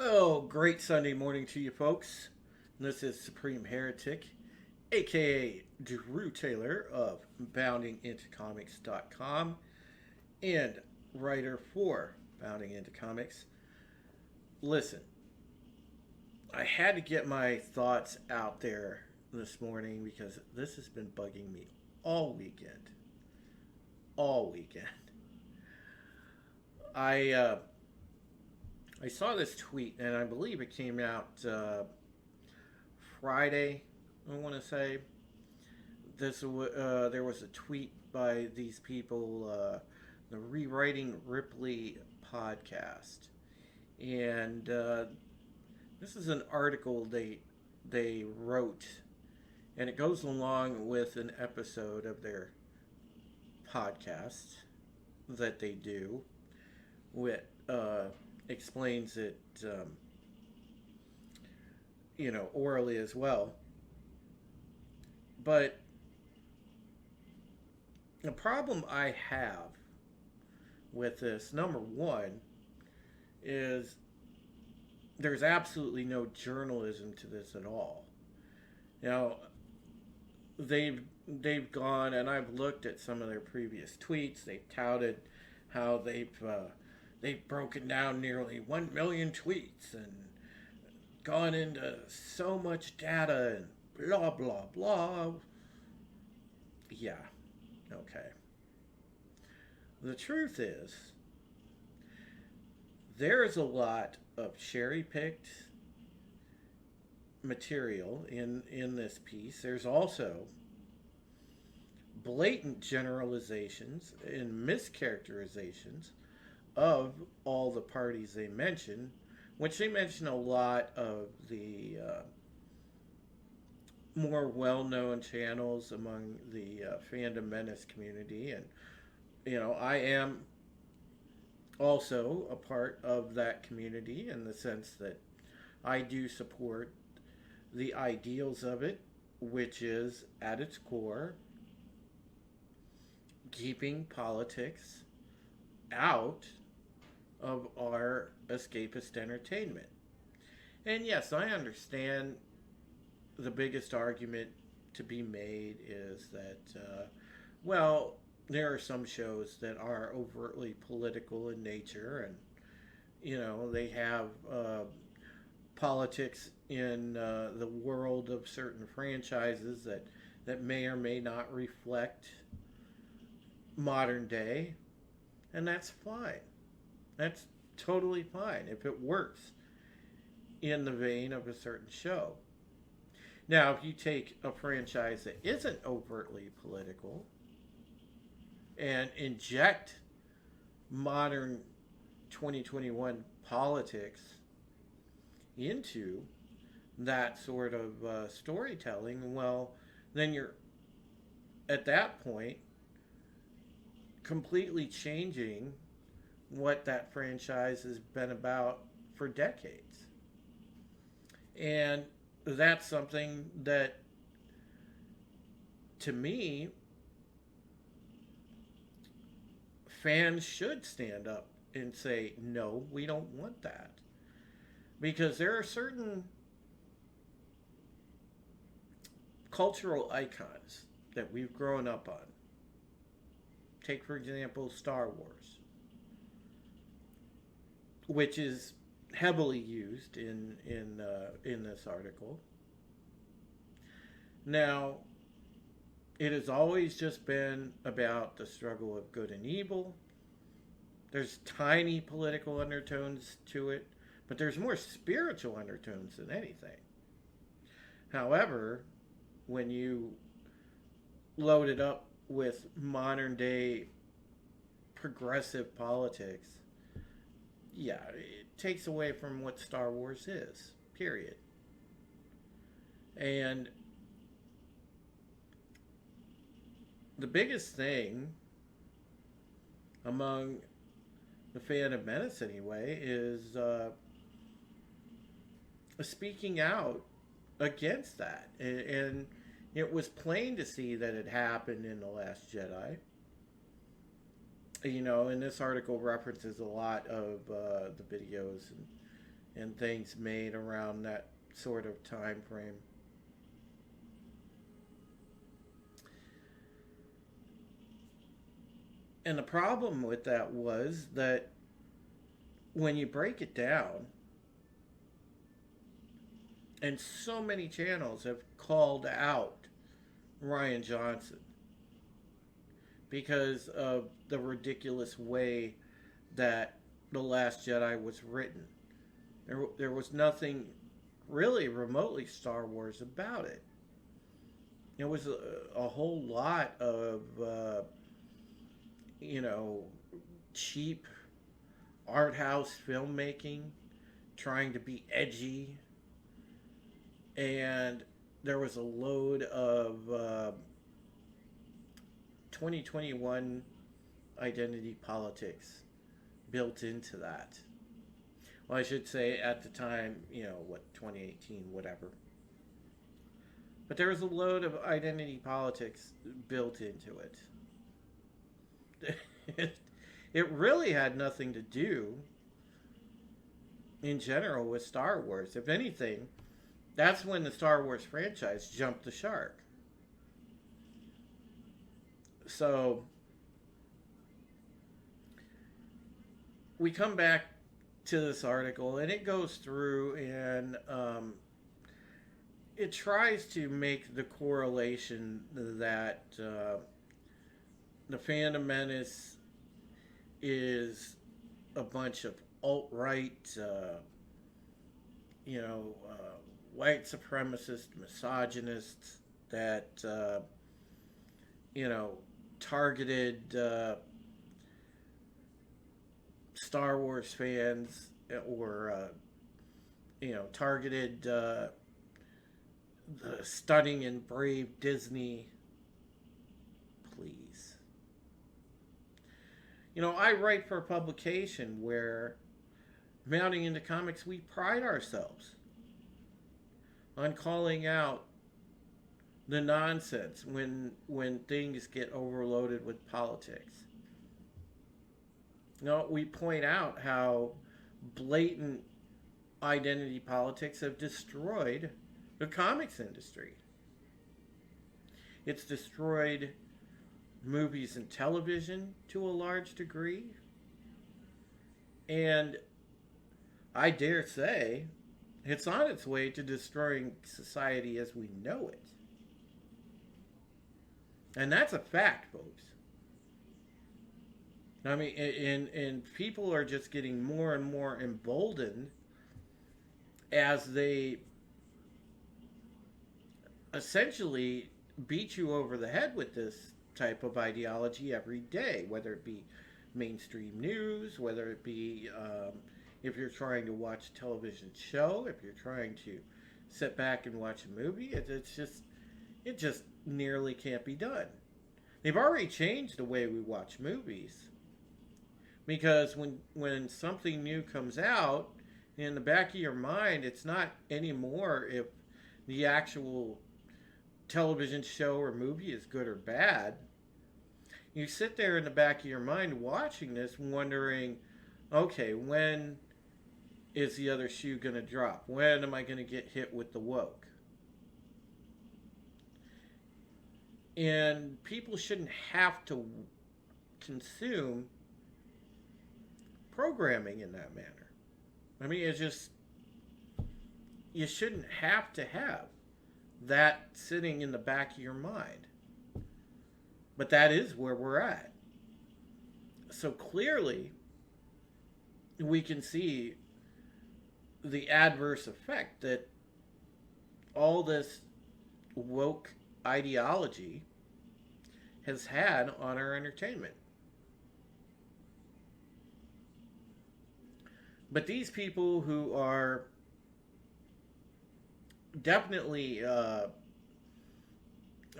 Oh, great Sunday morning to you folks. This is Supreme Heretic, aka Drew Taylor of BoundingIntoComics.com and writer for Bounding Into Comics. Listen, I had to get my thoughts out there this morning because this has been bugging me all weekend. All weekend. I uh, I saw this tweet and I believe it came out Friday. I want to say there was a tweet by these people, the Rewriting Ripley podcast, and this is an article they wrote, and it goes along with an episode of their podcast that they do, with explains it, orally as well. But the problem I have with this, number one, is there's absolutely no journalism to this at all. Now, they've gone and I've looked at some of their previous tweets. They've touted how they've broken down nearly 1 million tweets and gone into so much data and blah blah blah. Yeah, okay. The truth is, there's a lot of cherry picked material in this piece. There's also blatant generalizations and mischaracterizations of all the parties they mention, which they mention a lot of the more well known channels among the fandom menace community. And, I am also a part of that community in the sense that I do support the ideals of it, which is at its core keeping politics out of our escapist entertainment. And yes, I understand the biggest argument to be made is that, well, there are some shows that are overtly political in nature, and they have politics in the world of certain franchises that may or may not reflect modern day, and that's fine. That's totally fine if it works in the vein of a certain show. Now, if you take a franchise that isn't overtly political and inject modern 2021 politics into that sort of storytelling, well, then you're at that point completely changing what that franchise has been about for decades. And that's something that, to me, fans should stand up and say, no, we don't want that. Because there are certain cultural icons that we've grown up on. Take, for example, Star Wars, which is heavily used in this article. Now, it has always just been about the struggle of good and evil. There's tiny political undertones to it, but there's more spiritual undertones than anything. However, when you load it up with modern day progressive politics, yeah, it takes away from what Star Wars is, period. And the biggest thing among the fan of menace, anyway, is speaking out against that. And it was plain to see that it happened in The Last Jedi. And this article references a lot of the videos and things made around that sort of time frame. And the problem with that was that when you break it down, and so many channels have called out Ryan Johnson because of the ridiculous way that The Last Jedi was written. There was nothing really remotely Star Wars about it. It was a whole lot of, you know, cheap art house filmmaking, trying to be edgy, and there was a load of 2021 identity politics built into that. Well, I should say at the time, 2018, whatever. But there was a load of identity politics built into it. It really had nothing to do, in general, with Star Wars. If anything, that's when the Star Wars franchise jumped the shark. So, we come back to this article, and it goes through and it tries to make the correlation that the Phantom Menace is a bunch of alt-right, white supremacist misogynists that, targeted Star Wars fans, or, targeted the stunning and brave Disney. Please. I write for a publication where, Mounting into Comics, we pride ourselves on calling out the nonsense when things get overloaded with politics. We point out how blatant identity politics have destroyed the comics industry. It's destroyed movies and television to a large degree. And I dare say it's on its way to destroying society as we know it. And that's a fact, folks. I mean, and people are just getting more and more emboldened as they essentially beat you over the head with this type of ideology every day, whether it be mainstream news, whether it be if you're trying to watch a television show, if you're trying to sit back and watch a movie. It just nearly can't be done. They've already changed the way we watch movies, because when something new comes out, in the back of your mind, it's not anymore if the actual television show or movie is good or bad. You sit there in the back of your mind watching this, wondering, okay, when is the other shoe going to drop? When am I going to get hit with the woke? And people shouldn't have to consume programming in that manner. I mean, you shouldn't have to have that sitting in the back of your mind. But that is where we're at. So clearly, we can see the adverse effect that all this woke ideology has had on our entertainment. But these people who are definitely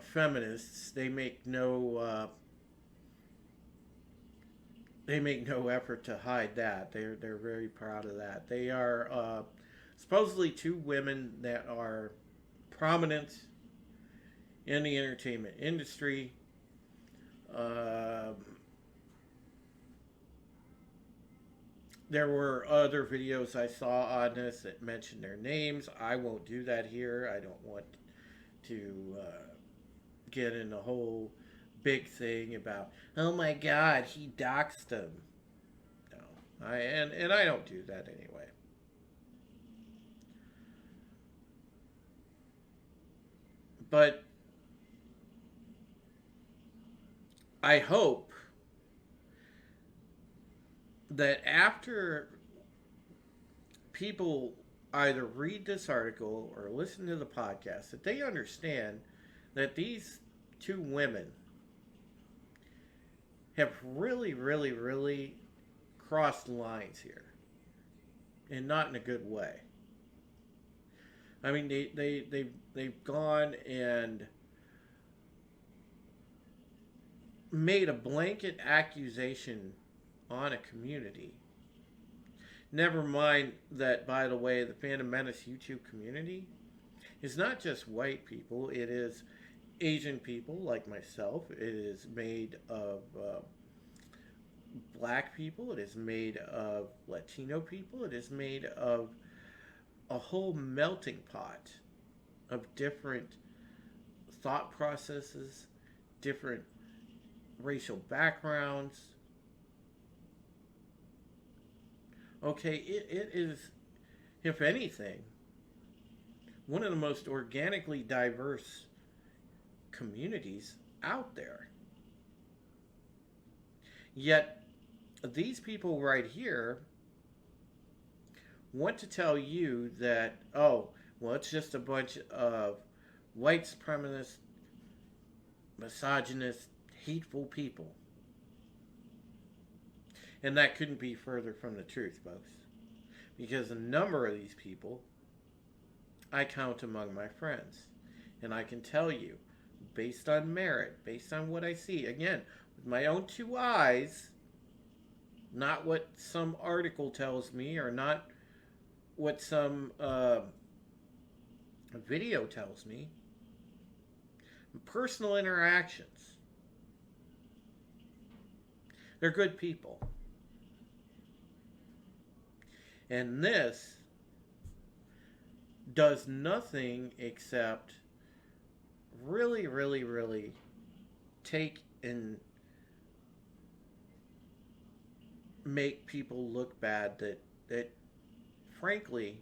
feminists, they make no effort to hide that. They're very proud of that. They are supposedly two women that are prominent in the entertainment industry. There were other videos I saw on this that mentioned their names. I won't do that here. I don't want to get in a whole big thing about, oh my God, he doxed them. No, and I don't do that anyway. But I hope that after people either read this article or listen to the podcast, that they understand that these two women have really, really, really crossed lines here, and not in a good way. I mean, they've gone and made a blanket accusation on a community. Never mind that, by the way, the Phantom Menace YouTube community is not just white people. It is Asian people like myself. It is made of black people. It is made of Latino people. It is made of a whole melting pot of different thought processes, different racial backgrounds. Okay, it is, if anything, one of the most organically diverse communities out there. Yet, these people right here want to tell you that, oh, well, it's just a bunch of white supremacist, misogynist, hateful people. And that couldn't be further from the truth, folks. Because a number of these people I count among my friends. And I can tell you, based on merit, based on what I see, again, with my own two eyes, not what some article tells me or not what some video tells me, personal interactions. They're good people. And this does nothing except really, really, really take and make people look bad that frankly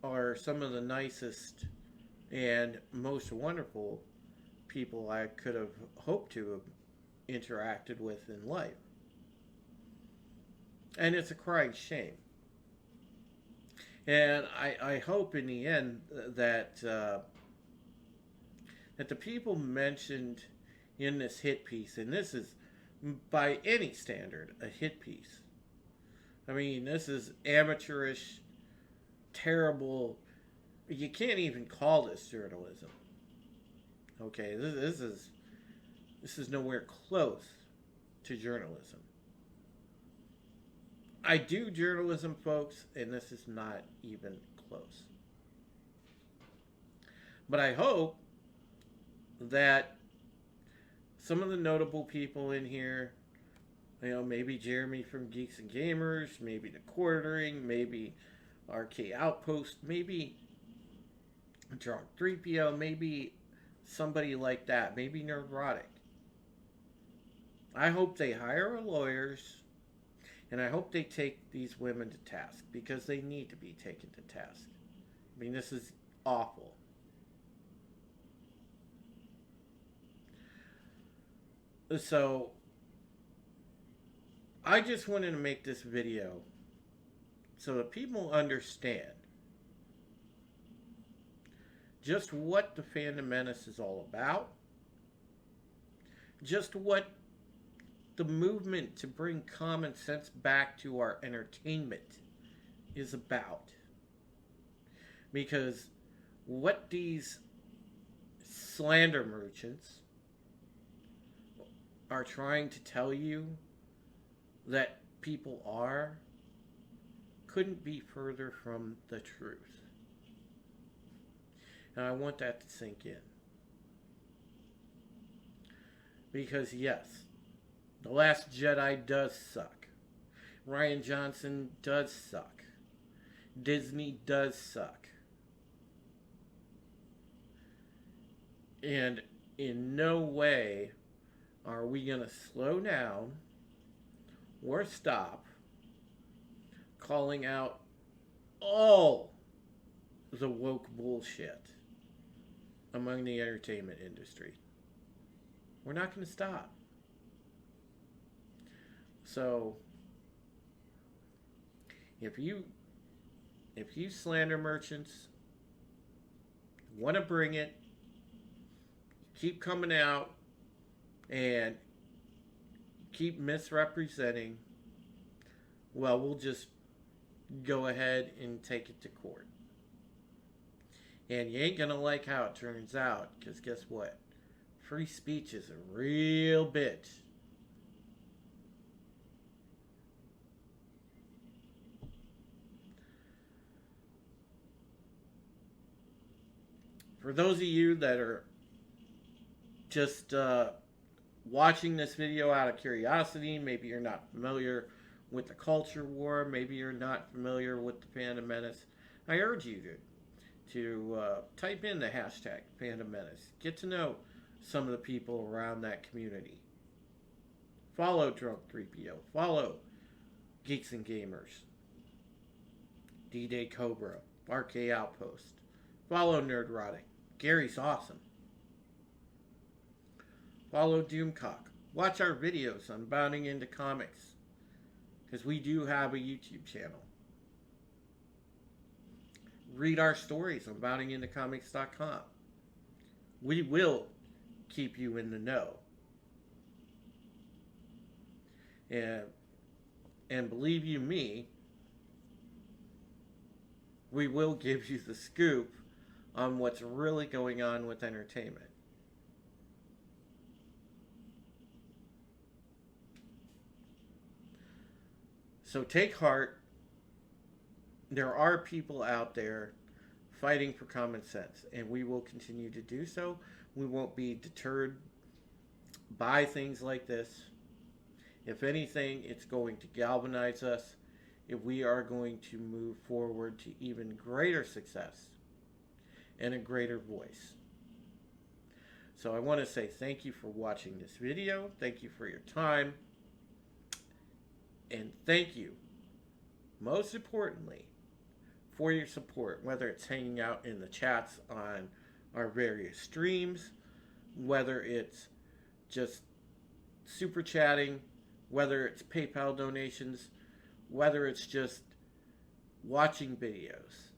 are some of the nicest and most wonderful people I could have hoped to have interacted with in life. And it's a crying shame. And I hope in the end that that the people mentioned in this hit piece, and this is by any standard a hit piece. I mean, this is amateurish, terrible. You can't even call this journalism. Okay, this is nowhere close to journalism. I do journalism, folks, and this is not even close. But I hope that some of the notable people in here, maybe Jeremy from Geeks and Gamers, maybe The Quartering, maybe RK Outpost, maybe Drunk 3PO, maybe somebody like that, maybe Neurotic. I hope they hire lawyers. And I hope they take these women to task, because they need to be taken to task. I mean, this is awful. So, I just wanted to make this video so that people understand just what the Phantom Menace is all about, just what the movement to bring common sense back to our entertainment is about. Because what these slander merchants are trying to tell you that people are couldn't be further from the truth. And I want that to sink in. Because yes, The Last Jedi does suck. Ryan Johnson does suck. Disney does suck. And in no way are we going to slow down or stop calling out all the woke bullshit among the entertainment industry. We're not going to stop. So if you slander merchants, want to bring it, keep coming out and keep misrepresenting, well, we'll just go ahead and take it to court. And you ain't gonna like how it turns out, because guess what? Free speech is a real bitch. For those of you that are just watching this video out of curiosity, maybe you're not familiar with the culture war, maybe you're not familiar with the Panda Menace, I urge you to type in the hashtag Panda Menace. Get to know some of the people around that community. Follow Drunk 3PO. Follow Geeks and Gamers. D-Day Cobra. RK Outpost. Follow Nerdrotic. Gary's awesome. Follow Doomcock. Watch our videos on Bounding into Comics, because we do have a YouTube channel. Read our stories on boundingintocomics.com. We will keep you in the know. And believe you me, we will give you the scoop on what's really going on with entertainment. So take heart. There are people out there fighting for common sense, and we will continue to do so. We won't be deterred by things like this. If anything, it's going to galvanize us if we are going to move forward to even greater success and a greater voice. So I want to say thank you for watching this video. Thank you for your time. And thank you, most importantly, for your support, whether it's hanging out in the chats on our various streams, whether it's just super chatting, whether it's PayPal donations, whether it's just watching videos.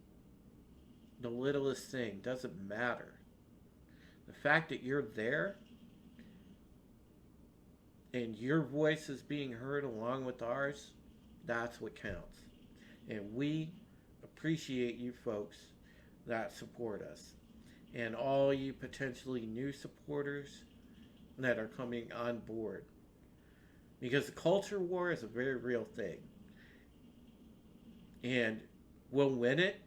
The littlest thing doesn't matter. The fact that you're there and your voice is being heard along with ours, that's what counts. And we appreciate you folks that support us. And all you potentially new supporters that are coming on board. Because the culture war is a very real thing. And we'll win it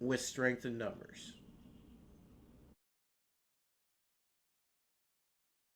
with strength in numbers.